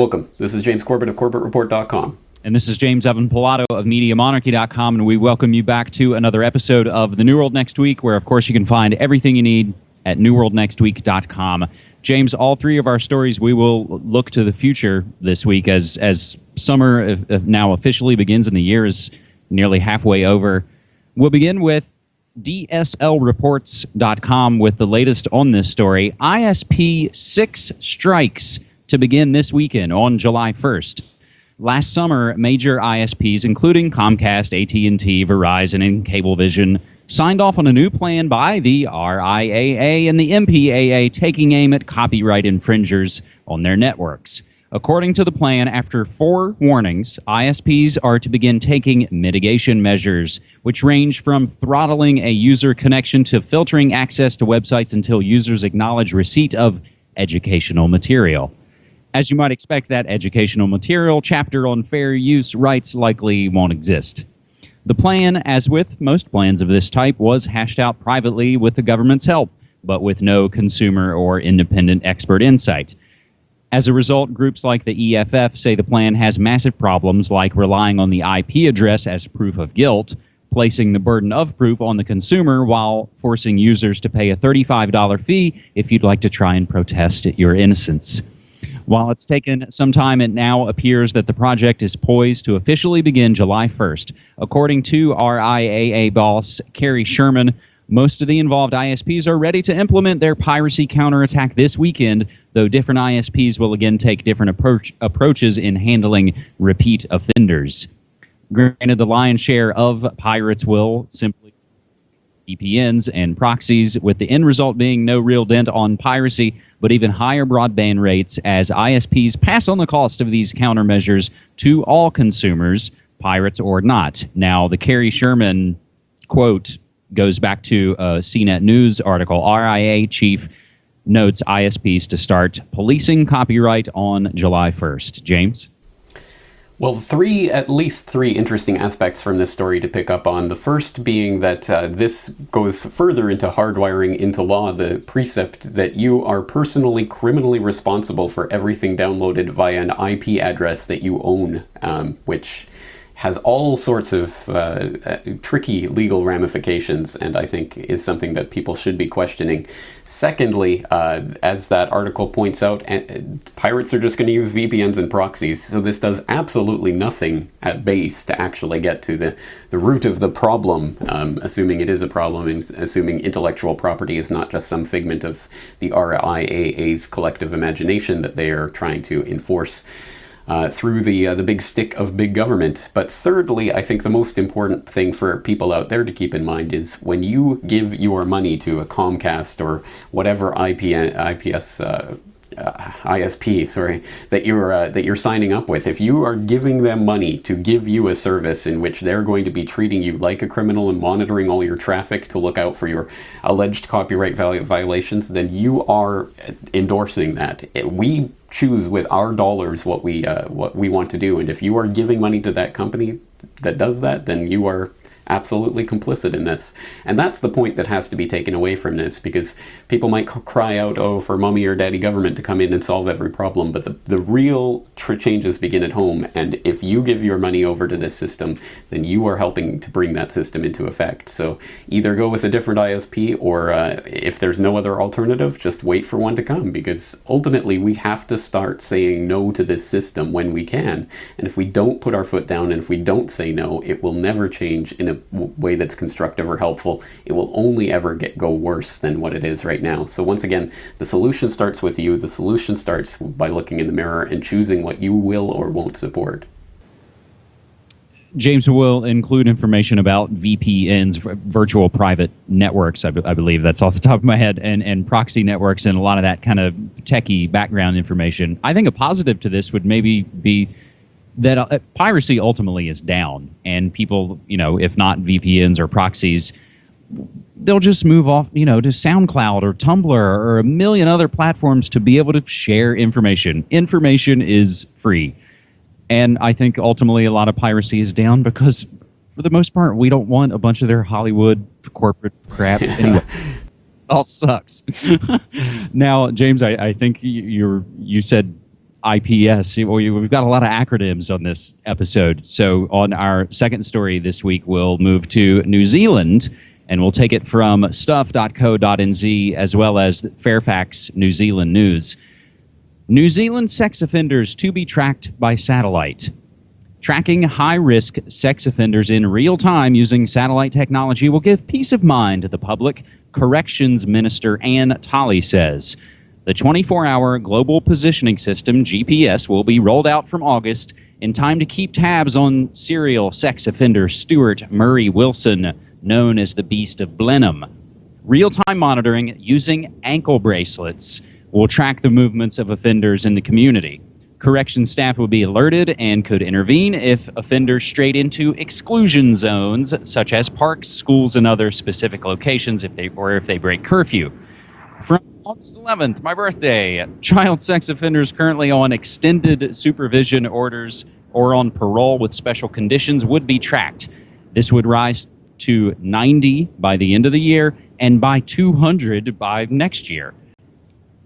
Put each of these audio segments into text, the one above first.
Welcome. This is James Corbett of CorbettReport.com. And this is James Evan Pilato of MediaMonarchy.com, and we welcome you back to another episode of The New World Next Week, where, of course, you can find everything you need at NewWorldNextWeek.com. James, all three of our stories, we will look to the future this week as summer now officially begins and the year is nearly halfway over. We'll begin with DSLReports.com with the latest on this story. ISP 6 strikes to begin this weekend on July 1st. Last summer, major ISPs, including Comcast, AT&T, Verizon, and Cablevision, signed off on a new plan by the RIAA and the MPAA taking aim at copyright infringers on their networks. According to the plan, after 4 warnings, ISPs are to begin taking mitigation measures, which range from throttling a user connection to filtering access to websites until users acknowledge receipt of educational material. As you might expect, that educational material chapter on fair use rights likely won't exist. The plan, as with most plans of this type, was hashed out privately with the government's help, but with no consumer or independent expert insight. As a result, groups like the EFF say the plan has massive problems like relying on the IP address as proof of guilt, placing the burden of proof on the consumer while forcing users to pay a $35 fee if you'd like to try and protest your innocence. While it's taken some time, it now appears that the project is poised to officially begin July 1st. According to RIAA boss Carrie Sherman, most of the involved ISPs are ready to implement their piracy counterattack this weekend, though different ISPs will again take different approaches in handling repeat offenders. Granted, the lion's share of pirates will simply VPNs and proxies, with the end result being no real dent on piracy, but even higher broadband rates as ISPs pass on the cost of these countermeasures to all consumers, pirates or not. Now, the Carrie Sherman quote goes back to a CNET News article. RIA chief notes ISPs to start policing copyright on July 1st. James? Well, at least three interesting aspects from this story to pick up on. The first being that this goes further into hardwiring into law the precept that you are personally criminally responsible for everything downloaded via an IP address that you own, which has all sorts of tricky legal ramifications, and I think is something that people should be questioning. Secondly, as that article points out, pirates are just going to use VPNs and proxies, so this does absolutely nothing at base to actually get to the root of the problem, assuming it is a problem, and assuming intellectual property is not just some figment of the RIAA's collective imagination that they are trying to enforce through the big stick of big government. But thirdly, I think the most important thing for people out there to keep in mind is when you give your money to a Comcast or whatever ISP, that you're signing up with. If you are giving them money to give you a service in which they're going to be treating you like a criminal and monitoring all your traffic to look out for your alleged copyright violations, then you are endorsing that. We choose with our dollars what we want to do, and if you are giving money to that company that does that, then you are absolutely complicit in this. And that's the point that has to be taken away from this, because people might cry out, oh, for mommy or daddy government to come in and solve every problem, but the real changes begin at home, and if you give your money over to this system, then you are helping to bring that system into effect. So either go with a different ISP, or if there's no other alternative, just wait for one to come, because ultimately we have to start saying no to this system when we can, and if we don't put our foot down and if we don't say no, it will never change in a way that's constructive or helpful. It will only ever go worse than what it is right now. So once again, the solution starts with you. The solution starts by looking in the mirror and choosing what you will or won't support. James will include information about VPNs, virtual private networks, I believe that's off the top of my head, and proxy networks, and a lot of that kind of techie background information. I think a positive to this would maybe be that piracy ultimately is down, and people, if not VPNs or proxies, they'll just move off, to SoundCloud or Tumblr or a million other platforms to be able to share information. Information is free. And I think ultimately a lot of piracy is down because, for the most part, we don't want a bunch of their Hollywood corporate crap anyway. All sucks. Now, James, I think you said IPS. We've got a lot of acronyms on this episode. So on our second story this week, we'll move to New Zealand, and we'll take it from stuff.co.nz as well as Fairfax New Zealand News. New Zealand sex offenders to be tracked by satellite. Tracking high-risk sex offenders in real time using satellite technology will give peace of mind to the public, Corrections Minister Anne Tolley says. The 24-hour Global Positioning System, GPS, will be rolled out from August in time to keep tabs on serial sex offender Stuart Murray Wilson, known as the Beast of Blenheim. Real-time monitoring using ankle bracelets will track the movements of offenders in the community. Correction staff will be alerted and could intervene if offenders strayed into exclusion zones, such as parks, schools, and other specific locations if they break curfew. From August 11th, my birthday, child sex offenders currently on extended supervision orders or on parole with special conditions would be tracked. This would rise to 90 by the end of the year and by 200 by next year.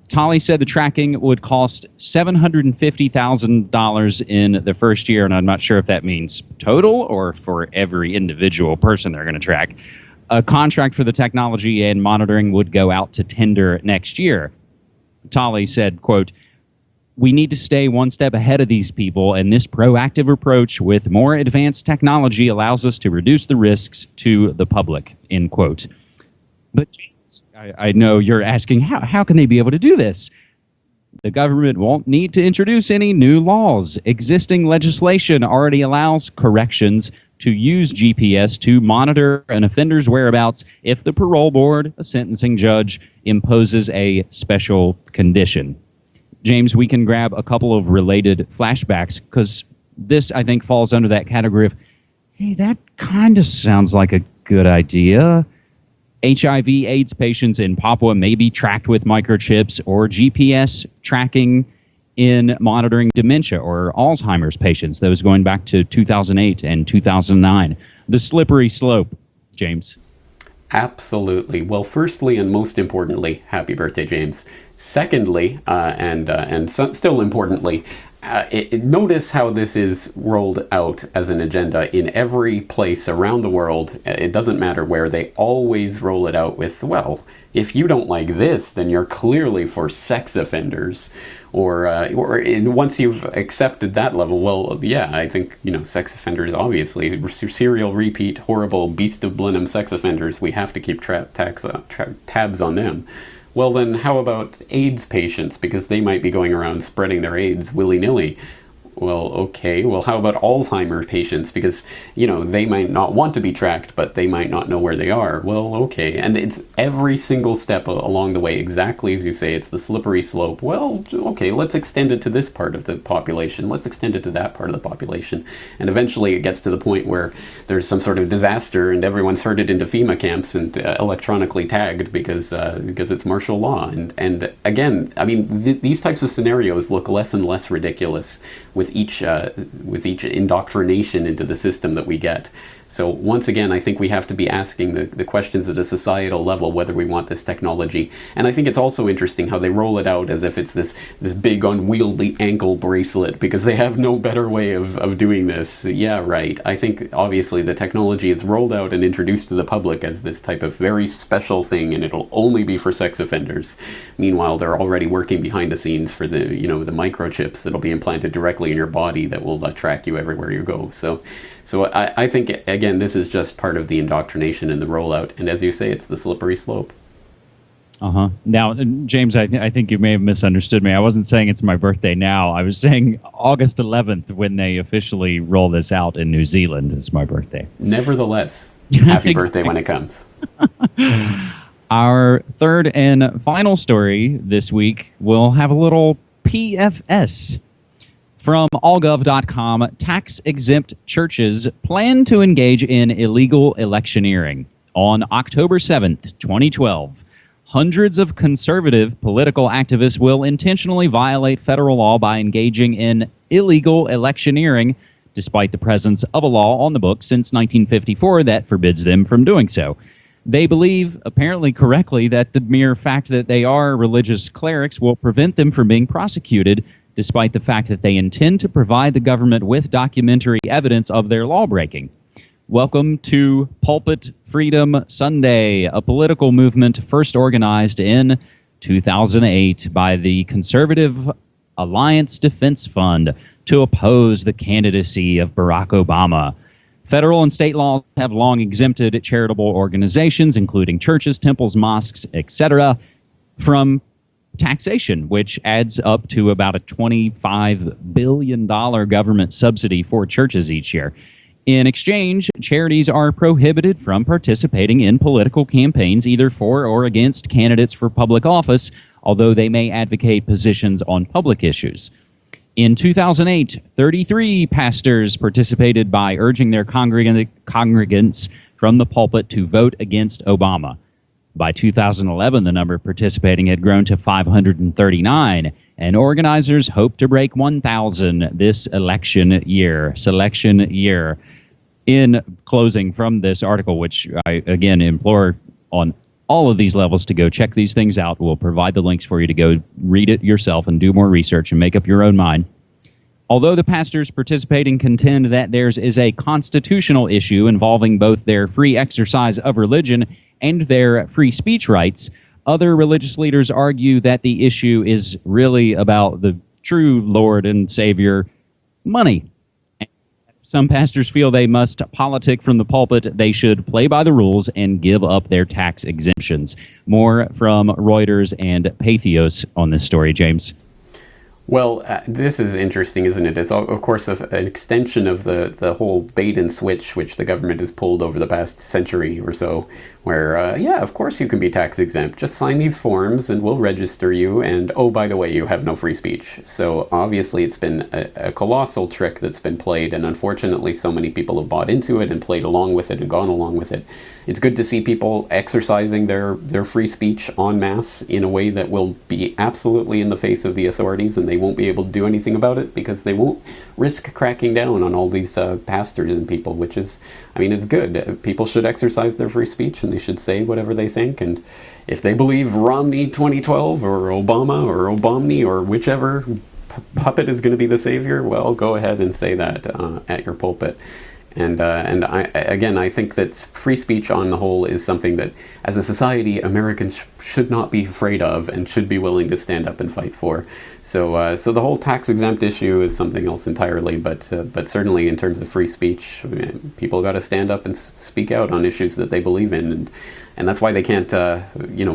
Tolley said the tracking would cost $750,000 in the first year, and I'm not sure if that means total or for every individual person they're going to track. A contract for the technology and monitoring would go out to tender next year. Tolley said, quote, "We need to stay one step ahead of these people, and this proactive approach with more advanced technology allows us to reduce the risks to the public," end quote. But I know you're asking, how can they be able to do this? The government won't need to introduce any new laws. Existing legislation already allows corrections to use GPS to monitor an offender's whereabouts if the parole board, a sentencing judge, imposes a special condition. James, we can grab a couple of related flashbacks because this, I think, falls under that category of, hey, that kind of sounds like a good idea. HIV/AIDS patients in Papua may be tracked with microchips or GPS tracking in monitoring dementia or Alzheimer's patients, those going back to 2008 and 2009. The slippery slope, James. Absolutely. Well, firstly and most importantly, happy birthday, James. Secondly, still importantly, notice how this is rolled out as an agenda in every place around the world. It doesn't matter where, they always roll it out with, well, if you don't like this, then you're clearly for sex offenders. Or once you've accepted that level, well, yeah, I think, sex offenders, obviously, serial repeat, horrible Beast of Blenheim sex offenders, we have to keep tabs on them. Well, then how about AIDS patients? Because they might be going around spreading their AIDS willy-nilly. Well, okay. Well, how about Alzheimer's patients? Because, they might not want to be tracked, but they might not know where they are. Well, okay. And it's every single step along the way, exactly as you say, it's the slippery slope. Well, okay, let's extend it to this part of the population. Let's extend it to that part of the population. And eventually it gets to the point where there's some sort of disaster and everyone's herded into FEMA camps and electronically tagged because it's martial law. And again, I mean, these types of scenarios look less and less ridiculous with each indoctrination into the system that we get. So once again, I think we have to be asking the questions at a societal level whether we want this technology. And I think it's also interesting how they roll it out as if it's this big unwieldy ankle bracelet because they have no better way of doing this. Yeah, right. I think obviously the technology is rolled out and introduced to the public as this type of very special thing, and it'll only be for sex offenders. Meanwhile, they're already working behind the scenes for the microchips that'll be implanted directly in your body that will track you everywhere you go. So I think, again, this is just part of the indoctrination and the rollout. And as you say, it's the slippery slope. Uh-huh. Now, James, I think you may have misunderstood me. I wasn't saying it's my birthday now. I was saying August 11th when they officially roll this out in New Zealand is my birthday. Nevertheless, happy birthday when it comes. Our third and final story this week will have a little PFS. From allgov.com, tax-exempt churches plan to engage in illegal electioneering. On October 7th, 2012, hundreds of conservative political activists will intentionally violate federal law by engaging in illegal electioneering, despite the presence of a law on the books since 1954 that forbids them from doing so. They believe, apparently correctly, that the mere fact that they are religious clerics will prevent them from being prosecuted despite the fact that they intend to provide the government with documentary evidence of their lawbreaking. Welcome to Pulpit Freedom Sunday, a political movement first organized in 2008 by the Conservative Alliance Defense Fund to oppose the candidacy of Barack Obama. Federal and state laws have long exempted charitable organizations, including churches, temples, mosques, etc., from taxation, which adds up to about a $25 billion government subsidy for churches each year. In exchange, charities are prohibited from participating in political campaigns either for or against candidates for public office, although they may advocate positions on public issues. In 2008, 33 pastors participated by urging their congregants from the pulpit to vote against Obama. By 2011, the number participating had grown to 539, and organizers hope to break 1,000 this selection year. In closing from this article, which I again implore on all of these levels to go check these things out. We'll provide the links for you to go read it yourself and do more research and make up your own mind. Although the pastors participating contend that theirs is a constitutional issue involving both their free exercise of religion and their free speech rights, other religious leaders argue that the issue is really about the true Lord and Savior, money. Some pastors feel they must politic from the pulpit. They should play by the rules and give up their tax exemptions. More from Reuters and Patheos on this story, James. Well, this is interesting, isn't it? It's, of course, an extension of the whole bait and switch, which the government has pulled over the past century or so, where, yeah, of course you can be tax exempt. Just sign these forms and we'll register you. And, oh, by the way, you have no free speech. So obviously it's been a colossal trick that's been played. And unfortunately, so many people have bought into it and played along with it and gone along with it. It's good to see people exercising their free speech en masse in a way that will be absolutely in the face of the authorities, and they won't be able to do anything about it because they won't risk cracking down on all these pastors and people, which is, I mean, it's good. People should exercise their free speech and they should say whatever they think. And if they believe Romney 2012 or Obama or Obamney or whichever puppet is going to be the savior, well, go ahead and say that at your pulpit. And I think that free speech on the whole is something that, as a society, Americans should not be afraid of and should be willing to stand up and fight for. So the whole tax-exempt issue is something else entirely, but certainly in terms of free speech, people got to stand up and speak out on issues that they believe in, and that's why they can't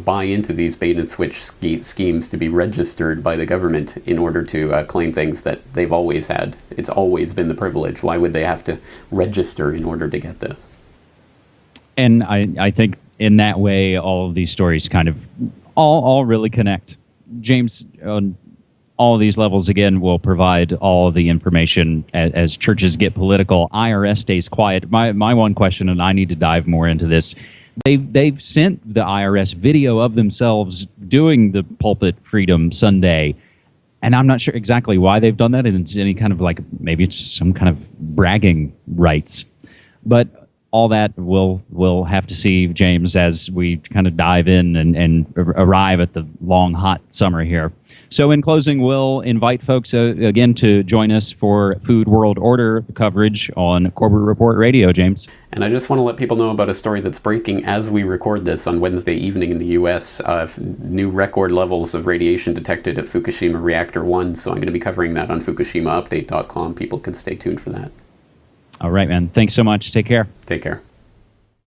buy into these bait and switch schemes to be registered by the government in order to claim things that they've always had. It's always been the privilege. Why would they have to register in order to get this? And I think in that way, all of these stories kind of all really connect. James, on all of these levels, again, will provide all of the information as churches get political. IRS stays quiet. My one question, and I need to dive more into this, they've sent the IRS video of themselves doing the Pulpit Freedom Sunday, and I'm not sure exactly why they've done that. And it's any kind of maybe it's some kind of bragging rights, but all that we'll have to see, James, as we kind of dive in and arrive at the long, hot summer here. So in closing, we'll invite folks again to join us for Food World Order coverage on Corbett Report Radio, James. And I just want to let people know about a story that's breaking as we record this on Wednesday evening in the U.S. New record levels of radiation detected at Fukushima Reactor 1. So I'm going to be covering that on FukushimaUpdate.com. People can stay tuned for that. All right, man. Thanks so much. Take care. Take care.